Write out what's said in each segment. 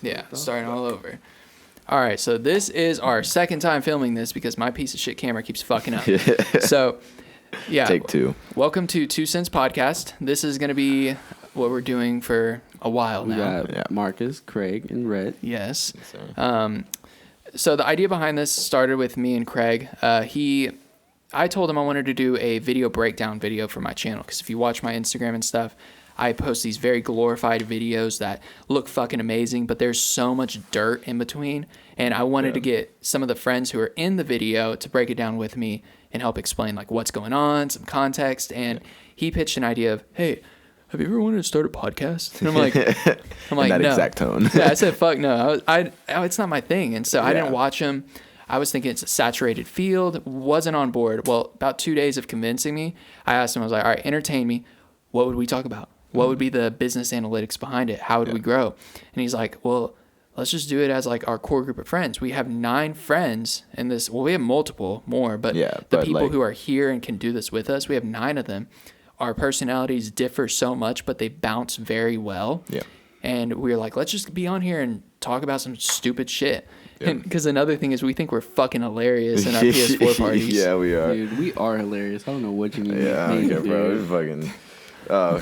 Yeah, starting all over. All right, so this is our second time filming this because my piece of shit camera keeps fucking up. So, yeah. Take two. Welcome to 2 Cents Podcast. This is going to be what we're doing for a while now. We got Marcus, Craig, and Rhett. Yes. So the idea behind this started with me and Craig. I told him I wanted to do a video breakdown video for my channel because if you watch my Instagram and stuff, I post these very glorified videos that look fucking amazing, but there's so much dirt in between. And I wanted to get some of the friends who are in the video to break it down with me and help explain like what's going on, some context. And he pitched an idea of, hey, have you ever wanted to start a podcast? And I'm like, in that no. exact tone. Yeah, I said, fuck no. It's not my thing. And so I didn't watch him. I was thinking it's a saturated field, wasn't on board. Well, about 2 days of convincing me, I asked him, I was like, all right, entertain me. What would we talk about? What would be the business analytics behind it? How would we grow? And he's like, well, let's just do it as like our core group of friends. We have 9 friends in this. Well, we have multiple more, but the people who are here and can do this with us, we have 9 of them. Our personalities differ so much, but they bounce very well. Yeah. And we were like, let's just be on here and talk about some stupid shit. Because another thing is we think we're fucking hilarious in our PS4 parties. Yeah, we are. Dude, we are hilarious. I don't know what you mean. Yeah, bro. We fucking...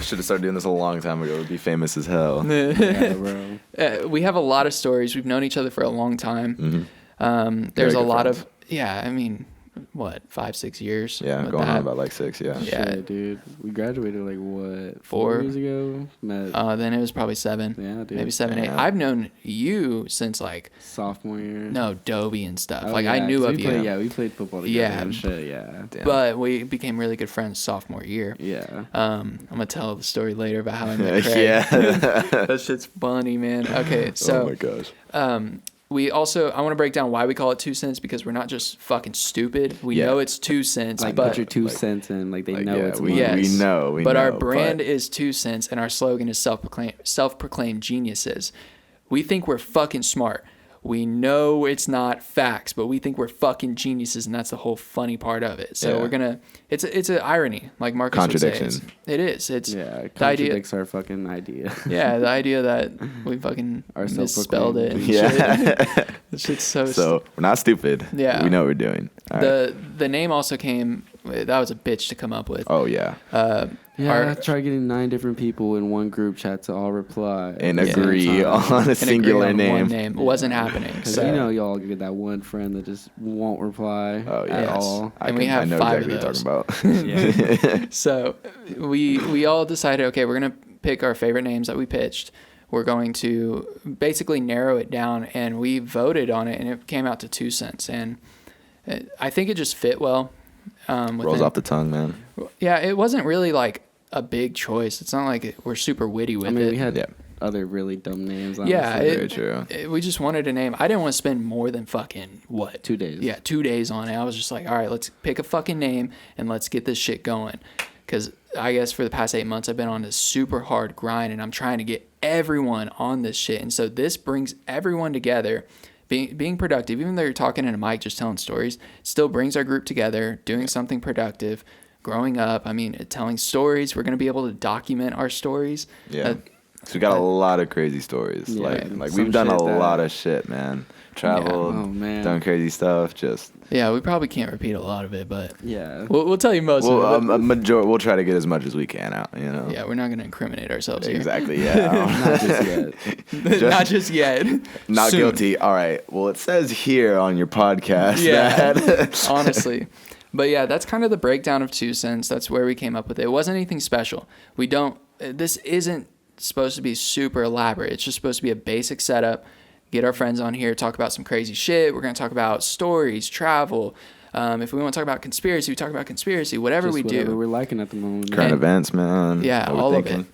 should have started doing this a long time ago. We'd be famous as hell. Yeah, bro. We have a lot of stories. We've known each other for a long time. Mm-hmm. There's a lot of... Yeah, I mean... What, 5-6 years? Yeah, going on about like 6, yeah. Yeah, shit, dude. We graduated like what, 4 years ago? Then it was probably 7. Yeah, dude. Maybe 7, 8. Yeah. I've known you since like sophomore year. No, Dobie and stuff. Oh, like yeah, I knew of you. Yeah, we played football together. Yeah, and shit, yeah. Damn. But we became really good friends sophomore year. Yeah. I'm gonna tell the story later about how I met Craig. Yeah. That shit's funny, man. Okay, so oh my gosh. I want to break down why we call it 2 cents because we're not just fucking stupid. We know it's 2 cents, Like but put your 2 cents in, like they know it's we, money. we know. But our brand is 2 cents, and our slogan is self-proclaimed geniuses. We think we're fucking smart. We know it's not facts, but we think we're fucking geniuses, and that's the whole funny part of it. So we're gonna. It's an irony, like Marcus would say. Contradiction. It is. It's contradicts our fucking idea. Yeah, the idea that we fucking misspelled it. And Yeah. shit. That shit's so we're not stupid. Yeah. We know what we're doing. All right. The name also came. That was a bitch to come up with. Oh yeah. I tried getting 9 different people in one group chat to all reply And agree on a singular name. It wasn't happening. Because So y'all get that one friend that just won't reply Oh yeah. at all. And we have I know 5 exactly of what you're talking about. So we all decided, okay, we're gonna pick our favorite names that we pitched. We're going to basically narrow it down, and we voted on it, and it came out to 2 cents. And I think it just fit well. Rolls off the tongue, man. Yeah, it wasn't really like a big choice. It's not like we're super witty with it. I mean, we had other really dumb names. Honestly. Yeah, very true. We just wanted a name. I didn't want to spend more than fucking 2 days. Yeah, 2 days on it. I was just like, all right, let's pick a fucking name and let's get this shit going. Because I guess for the past 8 months, I've been on this super hard grind, and I'm trying to get everyone on this shit. And so this brings everyone together. Being productive, even though you're talking in a mic, just telling stories, still brings our group together, doing something productive, growing up. I mean, telling stories. We're going to be able to document our stories. Yeah. So we got a lot of crazy stories. Yeah, like we've done a lot of shit, man. Traveled, done crazy stuff. Yeah, we probably can't repeat a lot of it, but yeah, we'll tell you most of it. We'll try to get as much as we can out. You know. Yeah, we're not going to incriminate ourselves here. Exactly. Yeah. not just yet. Not just yet. Not Soon. guilty. All right. Well, it says here on your podcast that honestly. But yeah, that's kind of the breakdown of 2 cents. That's where we came up with it. It wasn't anything special. This isn't supposed to be super elaborate. It's just supposed to be a basic setup. Get our friends on here, talk about some crazy shit. We're going to talk about stories, travel. If we want to talk about conspiracy, we talk about conspiracy. Whatever we do. We're liking at the moment. current events, man. Yeah, all of it.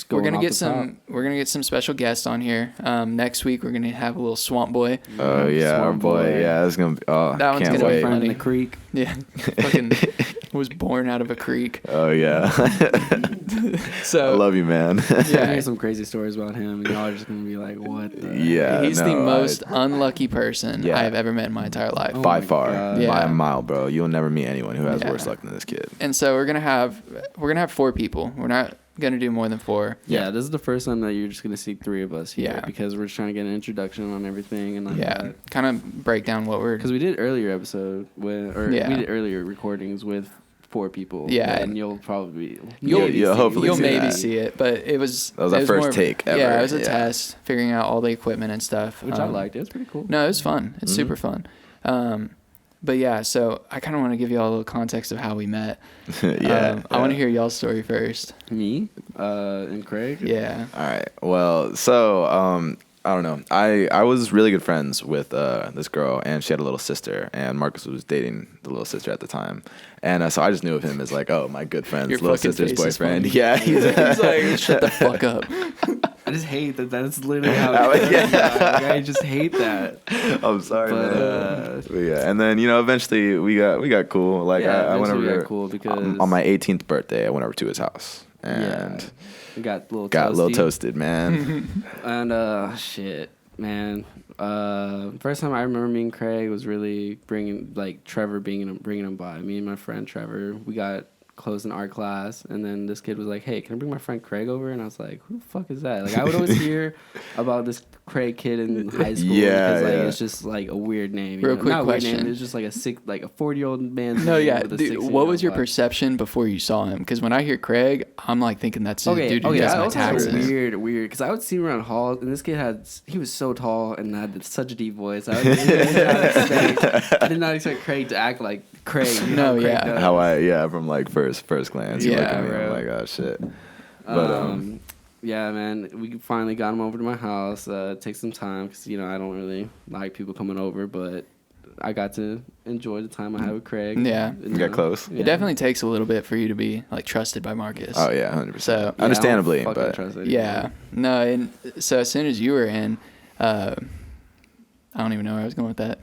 We're gonna get some special guests on here. Next week we're gonna have a little Swamp Boy. Oh yeah, our boy. Yeah, it's gonna be. Oh, that one's can't gonna wait. be Friend funny. in the creek. Yeah, fucking was born out of a creek. Oh yeah. So I love you, man. Yeah, I hear some crazy stories about him, and y'all are just gonna be like, "What?" Yeah, he's the most unlucky person I have ever met in my entire life. Oh by my far, God. by a mile, bro. You'll never meet anyone who has worse luck than this kid. And so we're gonna have 4 people. We're not gonna do more than 4. Yeah, this is the first time that you're just gonna see 3 of us here. Yeah. Because we're just trying to get an introduction on everything and like Yeah, kind of break down what we're. because we did earlier episode with, or Yeah. we did earlier recordings with 4 people. Yeah. and you'll probably You'll hopefully You'll see maybe that. see it, but it was That was it our first more- take ever. Yeah, it was a Yeah. test, figuring out all the equipment and stuff. which I liked. It was pretty cool. No, it was fun. It's Mhm. super fun. But yeah, so I kind of want to give you all a little context of how we met. Yeah. I want to hear y'all's story first. Me, and Craig. Yeah. All right. Well, so I don't know. I was really good friends with this girl, and she had a little sister, and Marcus was dating the little sister at the time, and so I just knew of him as like, oh, my good friend's Your little fucking sister's face is boyfriend. funny. Yeah, He's like, shut the fuck up. I just hate that. That's literally how it is. Yeah. Like, I just hate that. I'm sorry, But, man. But yeah, and then eventually we got cool. Like Yeah, I went eventually we over got cool because- on my 18th birthday, I went over to his house and We got a little got a little toasty. toasted, man. And shit, man. First time I remember meeting Craig was really bringing Trevor bringing him by. Me and my friend Trevor, we got close in art class, and then this kid was like, "Hey, can I bring my friend Craig over?" And I was like, "Who the fuck is that?" Like I would always hear about this Craig kid in high school Yeah, because like yeah. it's just like a weird name. Real know? quick Not a weird question. name. It's just like a 40-year-old man's No, name yeah. with a Dude, 16-year-old what was your vibe. perception before you saw him? Because when I hear Craig, I'm like thinking that's the dude who does I my also had a taxes. weird, because I would see him around halls, and this kid he was so tall and had such a deep voice. I did not expect Craig to act like Craig. You know No, how Craig yeah. does. How from like first glance, you look Yeah, at me, bro. I'm like, oh shit. But Yeah, man, we finally got him over to my house. It takes some time because I don't really like people coming over, but I got to enjoy the time I had with Craig. Yeah. And, We got close. It definitely takes a little bit for you to be like trusted by Marcus. Oh yeah, 100%. So- Yeah, I don't Understandably, I don't fucking but trust anyone. Yeah. No, and so as soon as you were in, I don't even know where I was going with that.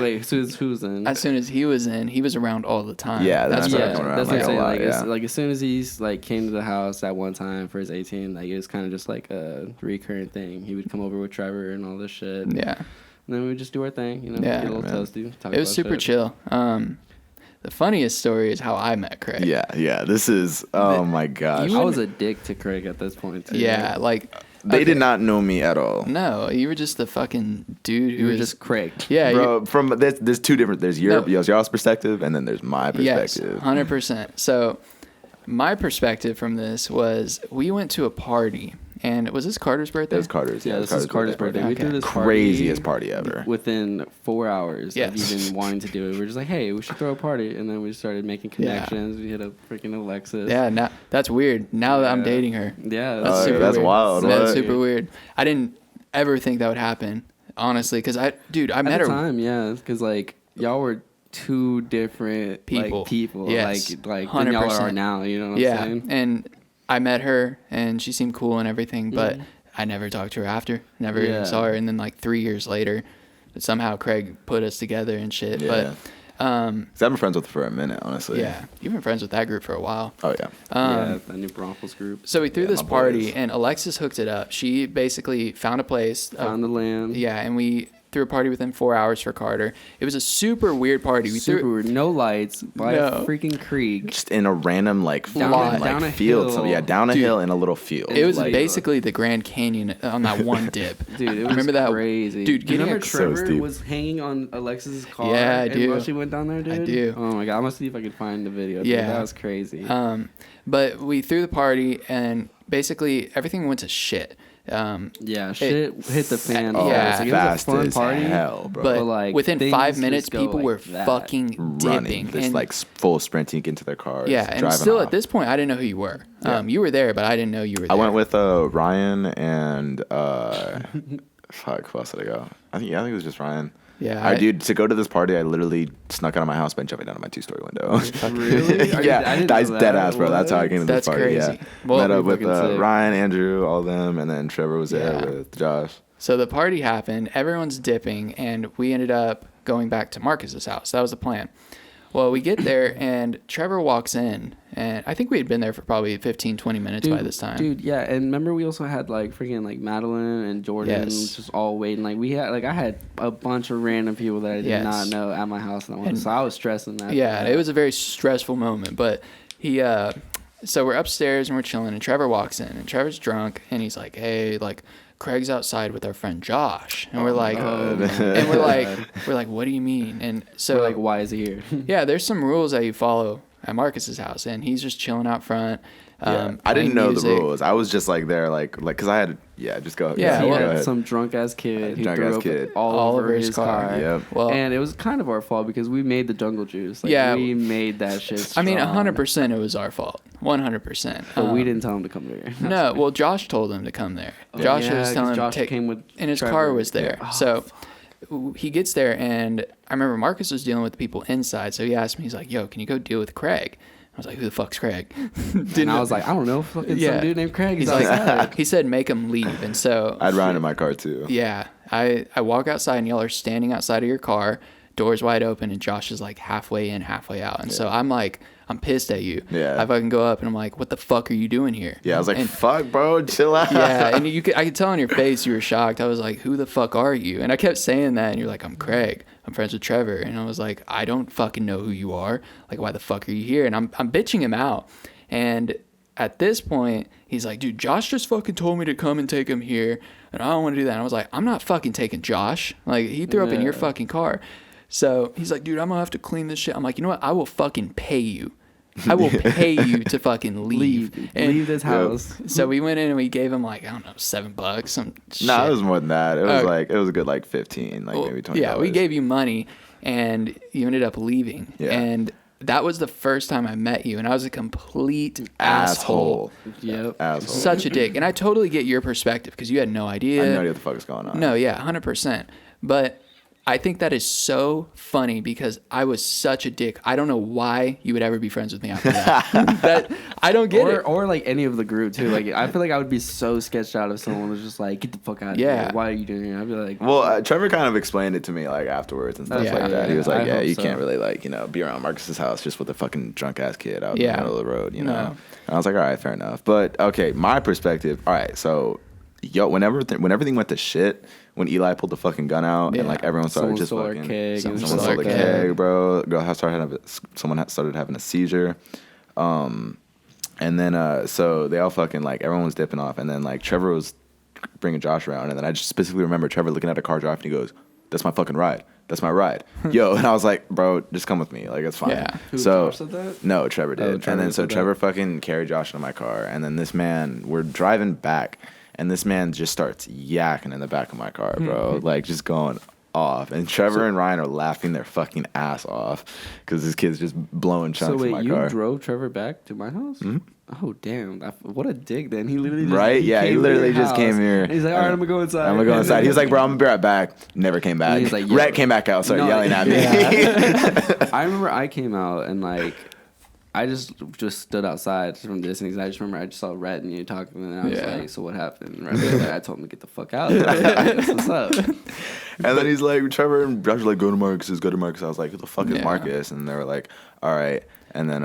Wait, who's in? As soon as he was in, he was around all the time. Yeah, that's that's what what I I'm was- around, That's what I'm like, a saying. lot, Like, yeah. like as soon as he's came to the house that one time for his 18, like it was kind of just like a recurrent thing. He would come over with Trevor and all this shit. Yeah. And then we would just do our thing, Yeah, get a little man. toasty. Talk It was about super shit. chill. The funniest story is how I met Craig. yeah. This is my gosh. I was a dick to Craig at this point too. Yeah, like They okay. did not know me at all. No, you were just the fucking dude who You were was just Craig. yeah, Bro, from there's two different. There's No. y'all's perspective, and then there's my yes, perspective. 100%. So my perspective from this was we went to a party, and was this Carter's birthday? It was Carter's. Yeah, this is Carter's birthday. We Okay. threw this Craziest party ever. within 4 hours Yes. of even wanting to do it. We were just like, hey, we should throw a party, and then we started making Yeah. connections. We hit a freaking Alexis. Yeah, now that's weird. Now that I'm Yeah. dating her, Yeah, that's Oh, super that's weird. wild. That's What? super weird. I didn't ever think that would happen, honestly, because I met At her. the time, yeah, because like y'all were two different People. like, people, Yes. like than y'all 100%. are now. You know what Yeah, I'm saying? and I met her, and she seemed cool and everything, but Mhm. I never talked to her after. Never Yeah. even saw her. And then like 3 years later, somehow Craig put us together and shit. Yeah. But 'Cause I've been friends with her for a minute, honestly. yeah, you've been friends with that group for a while. Oh yeah. Yeah, that new Broncos group. So we threw Yeah, this my party, boys. and Alexis hooked it up. She basically found a place. Found the land. Yeah, and we threw a party within 4 hours for Carter. It was a super weird party. We Super threw. weird. No lights by No. a freaking creek. Just in a random Down a- down a field. So, hill. yeah, down a Dude, hill in a little field. It was like- basically the Grand Canyon on that one dip. Dude, it was Remember that? crazy. Dude, Do you getting remember a- so Trevor steep. was hanging on Alexis's car? Yeah, I and do. while she went down there, dude. I do. Oh my god, I'm gonna see if I can find the video. Dude. Yeah. That was crazy. But we threw the party, and basically everything went to shit. Yeah, shit hit the fan. Oh, yeah. Like, it was fast a fun as party. hell, bro. But like, within things 5 just minutes, go people like were that. fucking running, dipping. just and, like full sprinting into their cars. yeah, and driving still off. at this point, I didn't know who you were. Yeah. You were there, but I didn't know you were there. I went with Ryan and fuck, who else did I go? I think it was just Ryan. Yeah, Dude, to go to this party, I literally snuck out of my house by jumping out of my 2-story window. Really? I yeah, didn't that's know dead that. ass, bro. That's how I What? came to That's this party. crazy. Yeah. Well, Met up with fucking sick. Ryan, Andrew, all them, and then Trevor was there Yeah. with Josh. So the party happened, everyone's dipping, and we ended up going back to Marcus's house. That was the plan. Well, we get there, and Trevor walks in, and I think we had been there for probably 15, 20 minutes by this time. Dude, yeah, and remember we also had like freaking like Madeline and Jordan Yes. just all waiting. Like I had a bunch of random people that I did Yes. not know at my house, And- so I was stressing that. Yeah, it was a very stressful moment, but he so we're upstairs and we're chilling, and Trevor walks in, and Trevor's drunk, and he's like, "Hey, like, Craig's outside with our friend Josh," and we're like, we're like, "What do you mean?" And so We're like, why is he here? yeah, there's some rules that you follow at Marcus's house, and he's just chilling out front. I didn't playing know music. the rules. I was just like there, like, cause I had, just go. Yeah, He well, go had ahead. some drunk ass kid who Drunk threw ass up kid. all over his car. Yep. Well, And it was kind of our fault because we made the jungle juice. Like, Yeah. we made that shit. I mean, strong. 100% it was our fault. 100%. But we didn't tell him to come there. No, well, Josh told him to come there. Josh yeah, was 'cause telling him Josh to take, came with and his Trevor. car was there. Yeah. Oh, So he gets there, and I remember Marcus was dealing with the people inside. So he asked me, he's like, "Yo, can you go deal with Craig?" I was like, "Who the fuck's Craig?" And I was like, I don't know, fucking Yeah. some dude named Craig. He's like, he said, "Make him leave." And so I'd ride in my car too. yeah, I walk outside, and y'all are standing outside of your car, doors wide open, and Josh is like halfway in, halfway out. And so I'm like, I'm pissed at you. Yeah. I fucking go up, and I'm like, "What the fuck are you doing here?" Yeah, I was like, And- fuck, bro, chill out. yeah, and I could tell on your face you were shocked. I was like, "Who the fuck are you?" And I kept saying that, and you're like, "I'm Craig. I'm friends with Trevor." And I was like, "I don't fucking know who you are. Like, why the fuck are you here?" And I'm bitching him out. And at this point, he's like, "Dude, Josh just fucking told me to come and take him here, and I don't want to do that." And I was like, "I'm not fucking taking Josh. Like, he threw up in your Yeah. fucking car." So he's like, "Dude, I'm gonna have to clean this shit." I'm like, "You know what? I will fucking pay you. I will pay you to fucking leave." And leave this house. so we went in and we gave him like, I don't know, $7, some shit. No, it was more than that. It was Okay. like, it was a good like 15, like Well, maybe 20. yeah, we gave you money, and you ended up leaving. Yeah. And that was the first time I met you, and I was a complete asshole. Yep. Asshole. Such a dick. And I totally get your perspective because you had no idea. I had no idea what the fuck is going on. No, yeah, 100%. But I think that is so funny because I was such a dick. I don't know why you would ever be friends with me after that. That I don't get it. Or like any of the group too. Like I feel like I would be so sketched out if someone was just like, "Get the fuck out of Yeah. here! Why are you doing here?" I'd be like, Well, Trevor kind of explained it to me like afterwards and stuff Yeah. like that. He was I like, "Yeah, hope you so. can't really like be around Marcus's house just with a fucking drunk ass kid out in Yeah. the middle of the road, you know." No. And I was like, "All right, fair enough." But okay, my perspective. All right, so when everything went to shit, when Eli pulled the fucking gun out Yeah. and like everyone started Someone just stole our fucking keg. someone and stole stuff the like that. keg, bro. Someone started having a seizure. And then so they all fucking like everyone was dipping off, and then like Trevor was bringing Josh around, and then I just specifically remember Trevor looking at a car drive and he goes, "That's my fucking ride. That's my ride." Yo, and I was like, "Bro, just come with me. Like it's fine." Yeah. Who, So Josh said that? no, Trevor did. Oh, Trevor and then so said that. Trevor fucking carried Josh into my car, and then this man, we're driving back, and this man just starts yakking in the back of my car, bro, like just going off. And Trevor and Ryan are laughing their fucking ass off because this kid's just blowing So chunks in wait, my you car. drove Trevor back to my house? Oh damn! What a dick! Then he literally just, Right? Yeah, he came to literally your just came house. here. And he's like, "All right, I'm gonna go inside." I'm gonna go inside. He was like, "Bro, I'm gonna be right back." Never came back. And he's like, "Yo." Rhett came back out, started No, yelling at me. yeah. I remember I came out and like I just stood outside from this, and I just remember I just saw Rhett and you talking, and I was Yeah. like, "So what happened?" And Rhett was like, I told him to get the fuck out. That's what's up. And then he's like, Trevor and Josh were like, go to Marcus. I was like, who the fuck is Yeah. Marcus? And they were like, all right. And then,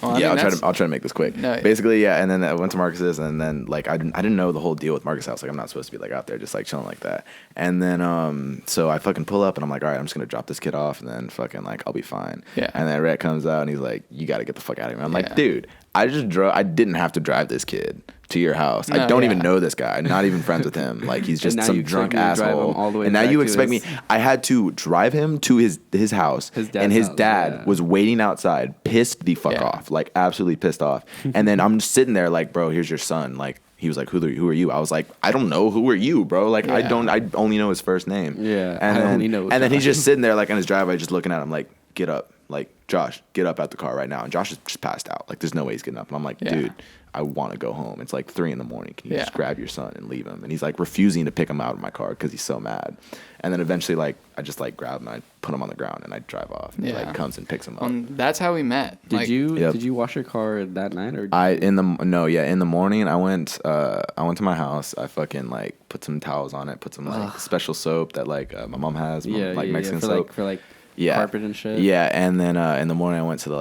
Well, I yeah, mean, I'll try to make this quick. No. Basically, yeah. And then I went to Marcus's, and then like I didn't know the whole deal with Marcus' house. Like I'm not supposed to be like out there just like chilling like that. And then so I fucking pull up, and I'm like, all right, I'm just gonna drop this kid off, and then fucking like I'll be fine. Yeah. And then Rhett comes out, and he's like, you got to get the fuck out of here. I'm Yeah. like, dude, I just drove. I didn't have to drive this kid to your house. I No, don't yeah. even know this guy. I'm not even friends with him. Like he's just now some you drunk expect me to drive him asshole. all the way And now back you to expect me. his- I had to drive him to his house, His dad's and his house, dad yeah. was waiting outside, pissed the fuck Yeah. off, like absolutely pissed off. And then I'm just sitting there like, bro, here's your son. Like he was like, who are you? I was like, I don't know. Who are you, bro? Like I Yeah. I only know his first name. Yeah, And I then, only know his and then he's name. just sitting there like in his driveway, just looking at him like, get up, like Josh, get up out the car right now. And Josh is just passed out. Like there's no way he's getting up. And I'm like, Yeah. dude, I want to go home. It's like 3 a.m. Can you Yeah. just grab your son and leave him? And he's like refusing to pick him out of my car because he's so mad. And then eventually, like, I just like grab him and I put him on the ground and I drive off. And he Yeah. like comes and picks him up. That's how we met. Did Like, you Yep. wash your car that night or? in the morning I went to my house. I fucking like put some towels on it, put some like special soap that like my mom has, like Mexican for soap. for Yeah. carpet and shit. Yeah, and then in the morning I went to the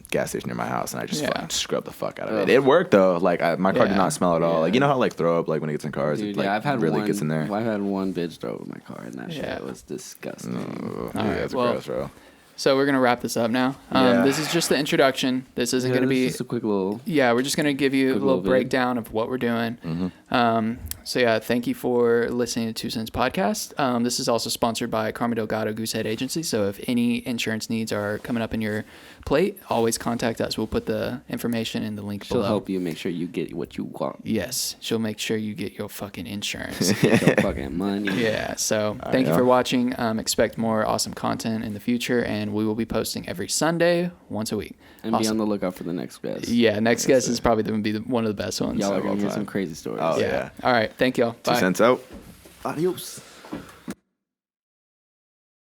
gas station near my house and I just Yeah. fucking scrubbed the fuck out of Ugh. it. It worked though. Like my car did Yeah. not smell at all. Like Yeah. you know how like throw up like when it gets in cars, Dude, it like yeah, I've had really one. gets in there. I've had one bitch throw up in my car, and that Yeah. shit was disgusting. Oh, All right, that's well, gross, bro. So we're gonna wrap this up now. Yeah. This is just the introduction. This isn't Yeah, gonna be. just a quick little. Yeah, we're just gonna give you a Quick little little vid. breakdown of what we're doing. So yeah, thank you for listening to Two Cents Podcast. This is also sponsored by Carmen Delgado Goosehead Agency. So if any insurance needs are coming up in your plate, always contact us. We'll put the information in the link She'll below. help you make sure you get what you want. Yes, she'll make sure you get your fucking insurance. Your fucking money. Yeah, so thank you yeah. for watching. Expect more awesome content in the future, and we will be posting every Sunday, once a week. And be on Awesome. the lookout for the next guest. Yeah, next guest is probably going to be one of the best ones. Y'all are All gonna hear time. some crazy stories. Oh, yeah. yeah. All right. Thank y'all. 2 Bye. cents out. Adios.